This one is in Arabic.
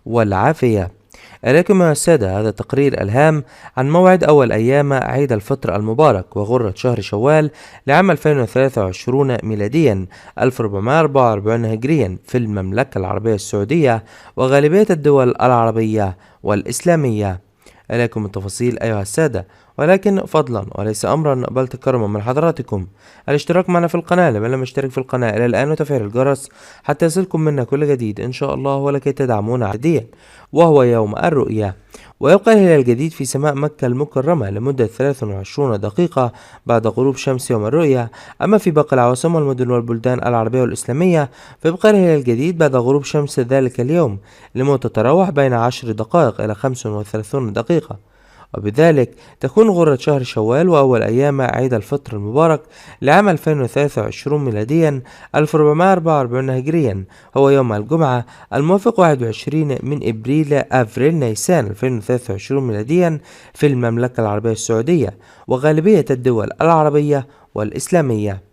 والعافية. إليكم يا السادة هذا التقرير الهام عن موعد أول أيام عيد الفطر المبارك وغرة شهر شوال لعام 2023 ميلاديا 1444 هجريا في المملكة العربية السعودية وغالبية الدول العربية والإسلامية. إليكم التفاصيل أيها السادة، ولكن فضلا وليس أمرا بل تكرما من حضراتكم الاشتراك معنا في القناة لمن لم يشترك في القناة إلى الآن وتفعيل الجرس حتى يصلكم منا كل جديد إن شاء الله، ولكي تدعمونا عاديا. وهو يوم الرؤيا، ويبقى الهلال الجديد في سماء مكة المكرمة لمدة 23 دقيقة بعد غروب شمس يوم الرؤيا. أما في باقي العواصم والمدن والبلدان العربية والإسلامية فيبقى الهلال الجديد بعد غروب شمس ذلك اليوم لمدة تتراوح بين 10 دقائق إلى 35 دقيقة، وبذلك تكون غرة شهر شوال وأول أيام عيد الفطر المبارك لعام 2023 ميلاديا 1444 هجريا هو يوم الجمعة الموافق 21 من أفريل نيسان 2023 ميلاديا في المملكة العربية السعودية وغالبية الدول العربية والإسلامية.